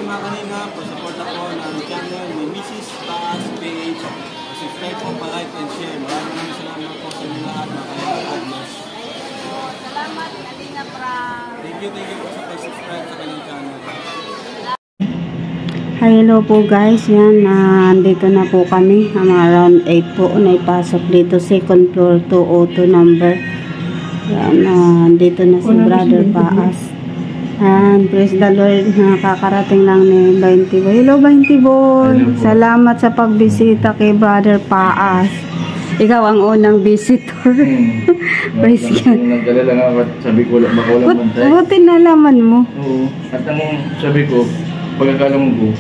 mga kanina, pa-support ako ng channel ni Mrs. Taas Page. Subscribe po, pa-like and share. Maraming salamat po sa inyo lahat, mga kanina. God bless. Salamat, Kalina Prang. Thank you po sa pag-subscribe sa kanyang channel. Hello po guys, yan, andito na po kami, around 8 po, naipasok dito, second floor 202 number. Yan, andito na si Brother Paas. And praise the Lord, nakakarating lang ni 20 Boy. Hello 20 Boy, salamat sa pagbisita kay Brother Paas. Ikaw ang unang visitor. Praise God. Nagdala lang ako at sabi ko lang baka walang bantay. Buti nalaman mo. Oo. At ang sabi ko, pagkakalam ko,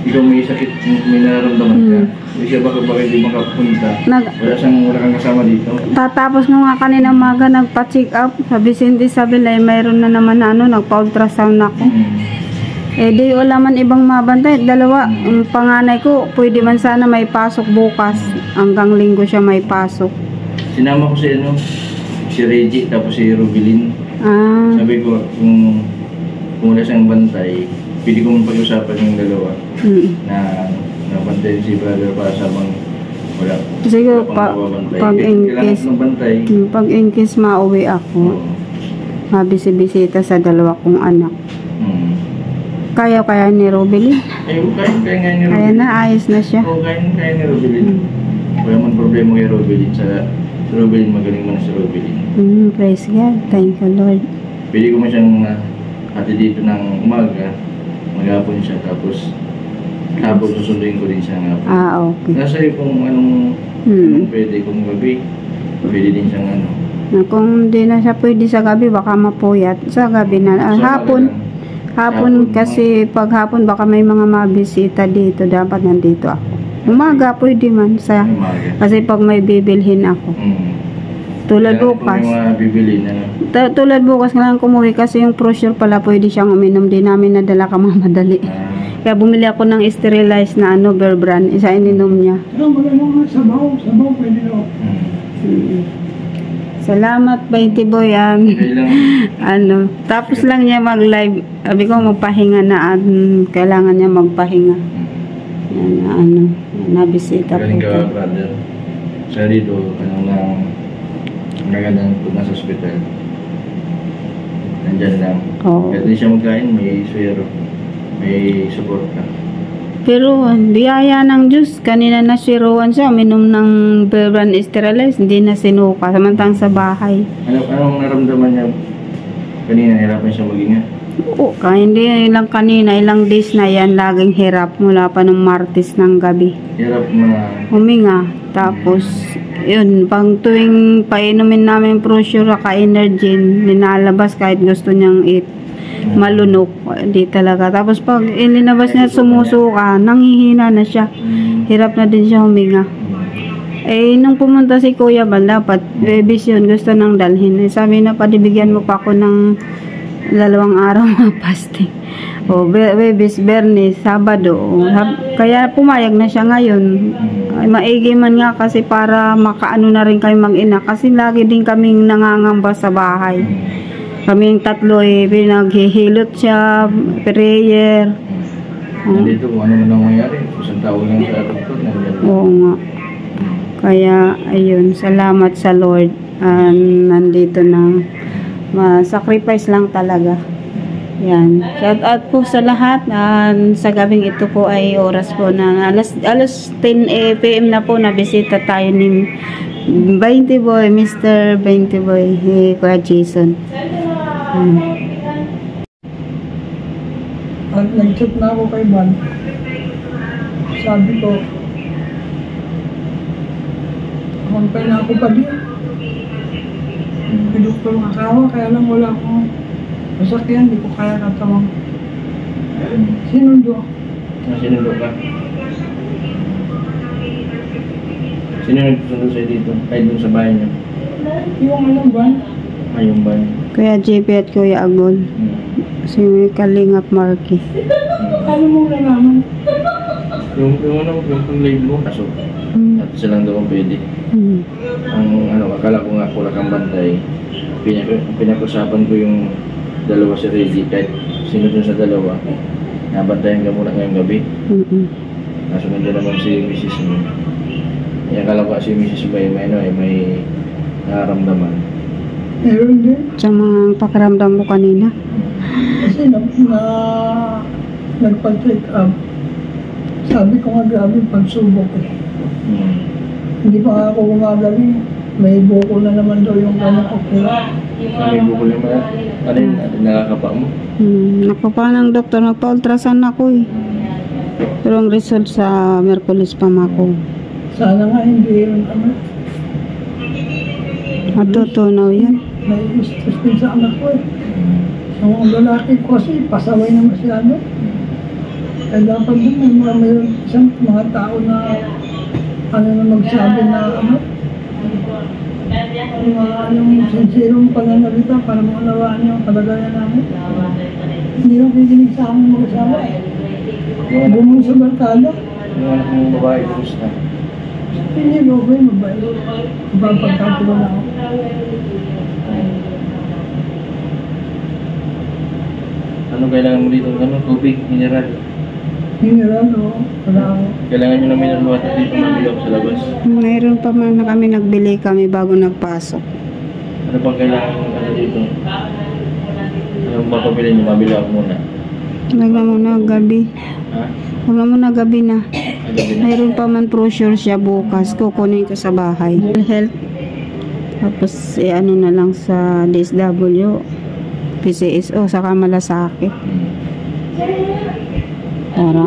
ikaw may sakit, may nararamdaman ka. Hindi siya baka hindi makapunta. Wala kang kasama dito. Tatapos nga kanina maga nagpa-check up. Sabi Cindy, sabi lang, mayroon na naman na nagpa-ultrasound ako. Eh di wala man ibang mabantay. Dalawa, ang panganay ko, pwede man sana may pasok bukas. Hanggang linggo siya may pasok. Sinama ko si Reggie, tapos si Rubilin. Sabi ko, kung wala siyang bantay, pwede kong pag-usapan yung dalawa na bantay si Brother para sa bang wala. Siguro pag in case mauwi ako, mabisi-bisita sa dalawa kong anak. Kaya ni Rubilin? Kaya nga ni Rubilin. Kaya na, ayos na siya. Oo, kaya ni Rubilin. Wala man problema kay Rubilin. Sa Rubilin, magaling man sa Rubilin. Praise God. Thank you, Lord. Pwede ko man siyang hati dito ng umaga. Maghapon siya, tapos hapon susunduin ko din siya ng hapon. Okay. Nasa iyo kung anong pwede, kung gabi, pwede din siyang Kung di na siya pwede sa gabi, baka mapuyat. Sa gabi na, hapon kasi pag hapon baka may mga mabisita dito, dapat nandito ako. Umaga pwede man sa kasi pag may bibilhin ako. Tulad bukas. Tulad bukas nga lang kumuwi kasi yung brochure pala pwede siyang uminom. Di namin nadala ka mamadali. Kaya bumili ako ng sterilized na Bear Brand. Isa ininom niya. Sabaw pwede no. Salamat 20 Boy. Tapos lang niya mag-live. Sabi ko magpahinga na. Kailangan niya magpahinga. Nabisita po. Galing ka, brother. Sa dito, nagandang punta sa hospital. Nandyan lang. Kahit hindi siya magkain, may swero. May support ka. Pero biyaya ng Diyos. Kanina na siruan siya. Uminom ng Bear Brand sterilized. Hindi na sinuka. Samantang sa bahay. Anong naramdaman niya? Kanina, hirapan siya mag-inga? Oo. Hindi ilang kanina. Ilang days na yan. Laging hirap. Mula pa ng Martes ng gabi. Hirap na huminga. Tapos yun, pang tuwing painumin namin brochure ka-Energin, ninalabas kahit gusto niyang malunok, di talaga. Tapos pag ilinabas niya sumusuka, nanghihina na siya. Hirap na din siya huminga. Nung pumunta si Kuya Bal, dapat babies yun, gusto nang dalhin. Sabi na, padibigyan mo pa ako ng 2 araw na fasting. Babies, Bernis, Sabado. Kaya pumayag na siya ngayon. Maigi man nga kasi para makaano na rin kayo mag-ina. Kasi lagi din kaming nangangamba sa bahay. Kaming tatlo pinaghihilot siya, prayer. Dito kung ano nang mangyari. Isang tao lang sa doktor. Oo nga. Kaya, ayun, salamat sa Lord. Nandito na. Sacrifice lang talaga. Yan. Shout out po sa lahat. Sa gabing ito po ay oras po na alas 10 PM na po. Nabisita tayo ni 20 Boy, Mr. 20 Boy, Kuya Jason. At nag-chat na ako kay Van. Sabi ko, magpay na ako pa din. Pinukto ng asawa, kaya lang wala akong masakyan, di ko kaya katawang. Sinundo. Sinundo ka? Sino nagsundo sa'yo dito? Kahit dun sa bahay niyo? Yung Van. Yung van. Kuya JP at Kuya Agol. Si Kalingap Marky. Ano mo nalaman? Yung live mo, kaso at silang daw ang pwede. Akala ko nga wala kang bantay. Pinag-usapan ko yung dalawa si Reggie, kahit sino dun sa dalawa. nabantayan ka muna ngayong gabi. Nasunod din naman si Mrs. mo. Kaya akala ko si Mrs. ba may nararamdaman. Meron din. Sa mga pakiramdam mo kanina. Kasi nagpag-check up. Sabi ko nga grabe pagsubok eh. Hindi pa ako gumagaling. May buko na naman daw yung kanyang okra. May bukol naman. Ano yun? Nakakapa mo? Nakapa ng doktor. Nagpa-ultrasound ako eh. Pero ang result sa Merkulis pa ako. Sana nga hindi yun ano. Matutunaw yan. May stress din sa anak ko eh. Ang lalaki ko kasi pasaway na masyado. Kaya dapat din mayroon isang mga tao na na magsabi na ano. Yung sincere pananalita para maunawaan yung kalagayan namin. Hindi lang kikinig sa aming mag-asawa. Bumong sa barkada. Yung anak mong babae, gusto. Hindi, okay, mabait. Mapapagkatuwa na ako. Ano kailangan mo dito? Ano? Tubig, mineral. Mineral, o. Wala ako. Kailangan nyo ng mineral water dito mamili ako sa labas. Mayroon pa man na kami nagbili kami bago nagpasok. Ano pang kailangan mo dito? Ano ba pabili nyo? Mabili ako muna. Wag na muna gabi. Ha? Wag na muna gabi na. Gabi na. Mayroon pa man brochure siya bukas. Kukunin ko sa bahay. Health. Tapos ano na lang sa DSW. PCSO. Saka malasakit. Para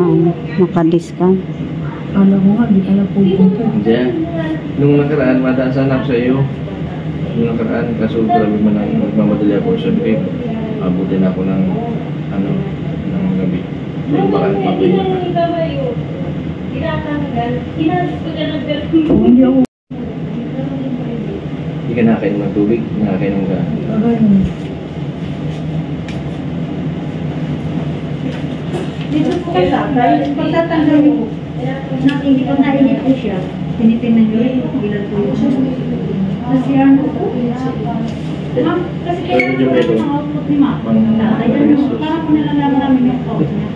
makadiscount. Kala ko nga, di ka na pupunta. Hindi. Nung nakaraan, madaan sana ako sa iyo. Nung nakaraan, kaso grabe man ang magmamadali ako. Sabi ko, abutin ako ng ng gabi. Yung baka nagpapaya ka. Kung hindi ako, Hindi ka nakakain ng tubig, nakakainom ka. Dito po kayo dahil pagtatanggal niyo po, hindi po nainit po siya, tinitingnan niyo rin kung ilan po yung kasi ano po, ma'am, kasi kaya po yung mga output ni ma'am, parang po nalalaman namin yung output niya.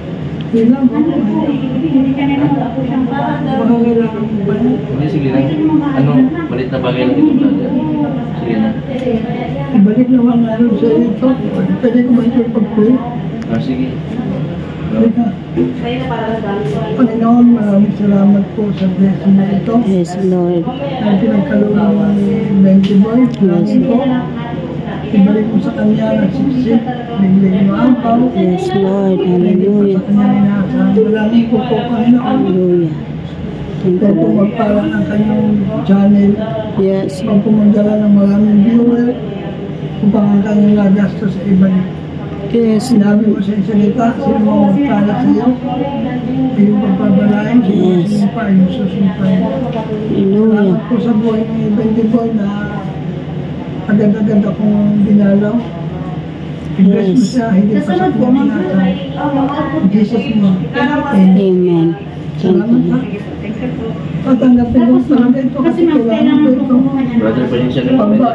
yun lang. Hindi kanina wala po siyang Baka kailangan mo ba yun? Hindi, sige lang. Ano, malit na bagay lang ito talaga. Sige na. Ibalik naman namin sa ito. Pwede ko ba ito pag-pray? Sige. Halika. Panginoon, maraming salamat po sa blessing na ito. Yes, Lord. Na pinagkaloob ni Benji Boy. Yes, po. Ibalik mo sa kanya na siksik, biglig mo ampaw. Yes, Lord. Ibalik mo Hallelujah. sa kanya inaasahan. Maraming po po, Panginoon. Hallelujah. Thank Ikaw you, po Lord. magpala ng kanyang channel. Yes. Ikaw po magdala ng maraming viewer upang ang kanyang nagastos sa ibalik. Yes. Sinabi mo sa salita, sino mo magpala sa iyo? Iyong pagpapalain, sino mo sinumpa, iyong susumpain. Hallelujah. Salamat po sa buhay ng Benji Boy na agad-agad akong dinalaw. I-bless mo siya, hindi pa sa kuminatan. In Jesus name. Amen. Amen. Thank Salamat you. ha. Patanggapin ko talaga ito kasi kailangan ko ito. Brother, pasensya na po.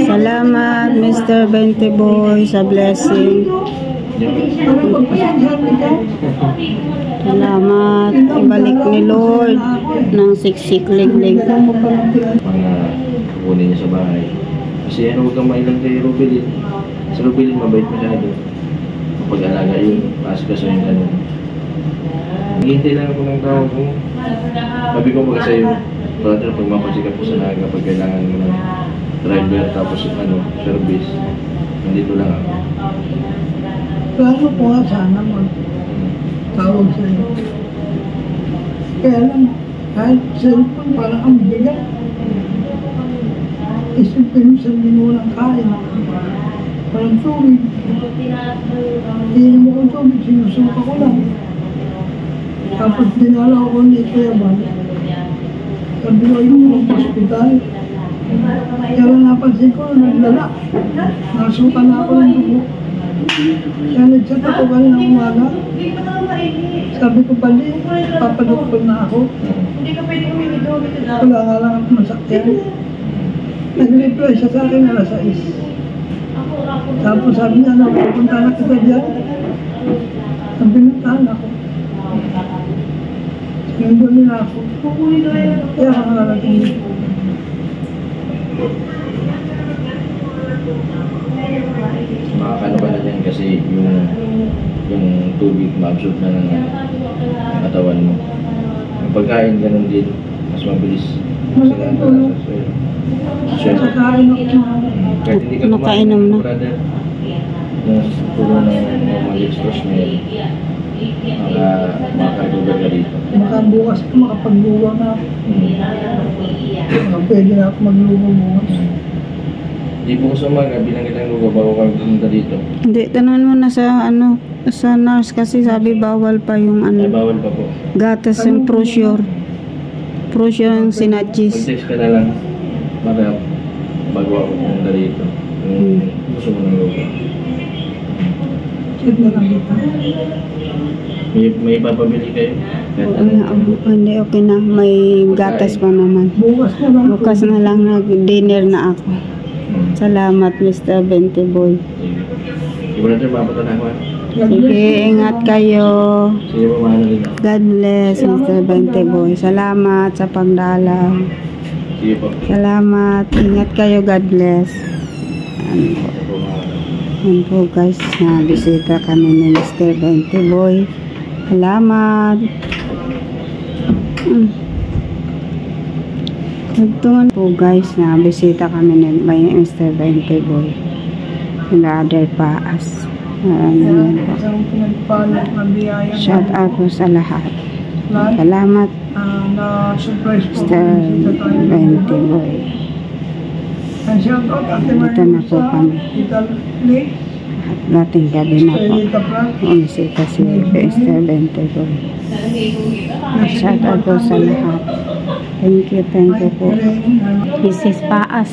Salamat, Mr. Bente Boy, sa blessing. Ano pagpasensyahan ikaw? Salamat. Ibalik ni Lord ng siksik-liglig. Kailangan mo palang pinag- Mga kukunin niya sa bahay. Kasi ano, huwag kang mailang kay Rubilin. Sa Rubilin, mabait masyado. Kapag-alaga yun, pasok yung tanong. Hihintay lang ako ng tawag mo. Sabi ko baga sa'yo, brother, pag mapasikap ko sa naga, pag kailangan mo ng driver, tapos service, nandito lang ako. Plano ko nga sana mag-tawag sa iyo. Kaya lang, kahit cellphone, parang ang bigat. Isipin mo sa linggo ng kain. Parang tubig. Iinom mo kong tubig, sinusuka ko lang. Tapos dinala ko ni Kuya Bang. Sabi ko, yung mga hospital. Kaya lang napansin ko, naglala. Nasuka na ako ng dugo. Kaya nag-chat ako ba ng umaga. Sabi ko, pali, papadoktor na ako. Wala nga lang ako masakyan. Nag-reply siya sa akin alas 6. Tapos sabi niya, pupunta na kita dyan. Ang pinuntahan ako. Nandun nila ako. Kaya ako nakarating dito. Makakano ka na dyan kasi yung tubig ma-absorb na ng katawan mo. Yung pagkain ganun din, mas mabilis. Kasi Tulog. Kakain ako. kahit hindi ka Nakainom na. brother, yung tulong ng normal express na yun, makakalugar ka dito. Makabukas ako, makapagluwa na ako. Pwede na ako magluwa bukas. Di po sa umaga, bilang kitang lugar bago kami pumunta dito. Hindi, tanong mo na sa sa nurse kasi sabi bawal pa yung Ay, bawal pa po. gatas yung brochure. Brochure yung sinadjis. Mag-text ka na lang para bago ako pumunta dito. Kung gusto mo ng lugar. Check na lang dito. May papabili kayo? Kahit ano. Hindi, okay na. May gatas pa naman. Bukas na lang. Bukas na lang nag-dinner na ako. Salamat, Mr. Bentiboy. Sige. Iba natin mapatala ko. Sige, ingat kayo. Sige po, mahal rin. God bless, Mr. Bentiboy. Salamat sa pagdalaw. Sige po. Salamat. Ingat kayo. God bless. Ano po. Sige po, mahal. Yan po guys, bisita kami ni Mr. Bentiboy. Salamat. Nagtungan po guys, bisita kami ni Mr. Bentiboy. Brother Paas. Yan po. Isang pinagpalat na biyaya. Shout out po sa lahat. Lahat Salamat, na surprise po. Mr. Bentiboy. Ang shout out Ate Dito na po kami. Tita Lee, At dating gabi na po. Tita Prat, Umisita si Mr. Bentiboy. Shout out po sa lahat. Thank you po. Mrs. Paas.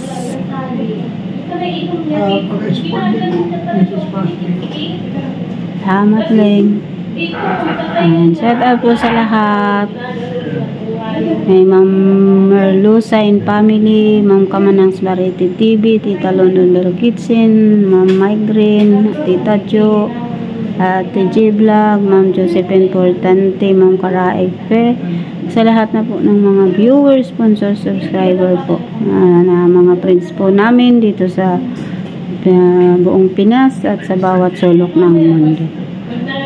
pag-export din po, Mrs. Pastor. Salamat, Leng. Shout out po sa lahat. May Ma'am Merlusa and family, Ma'am Kamanang Slarete TV, Tita London Kitchen, Ma'am Migraine, Tita Jo, Ate G Vlog, Ma'am Josephine Portante, Ma'am Karaeg Fe, sa lahat na po ng mga viewers, sponsor, subscriber po, na mga friends po namin dito sa buong Pinas at sa bawat sulok ng mundo.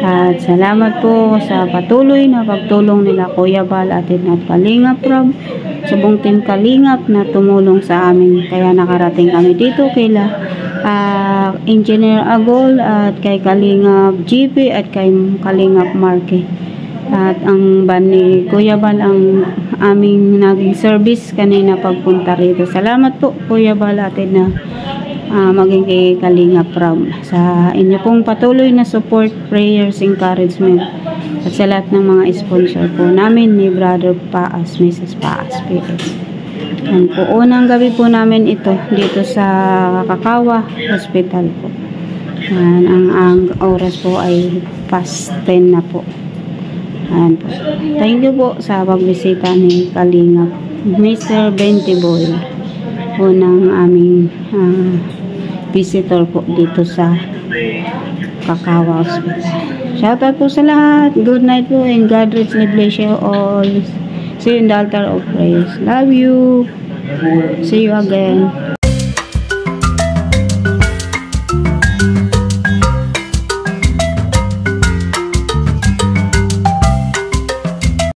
At salamat po sa patuloy na pagtulong nila Kuya Bal at Kalingap Rob, sa buong team Kalingap na tumulong sa amin. Kaya nakarating kami dito kila Engineer Agol at kay Kalingap GP at kay Kalingap Marque. At ang ban ni Kuya Bal ang aming naging service kanina pagpunta rito. Salamat po Kuya Bal at na maging kay Kalingap Rob sa inyo pong patuloy na support, prayers, encouragement at sa lahat ng mga sponsor po namin ni Brother Paas, Mrs. Paas PS. Yan po, unang gabi po namin ito dito sa Kakawa Hospital po. Yan, ang oras po ay past 10 na po. Yan po. Thank you po sa pagbisita ni Kalingap Mr. Bentiboy, unang aming visitor po dito sa Kakawa Hospital. Shoutout po sa lahat. Good night po and God richly bless you all. See you in the altar of praise. Love you. See you again.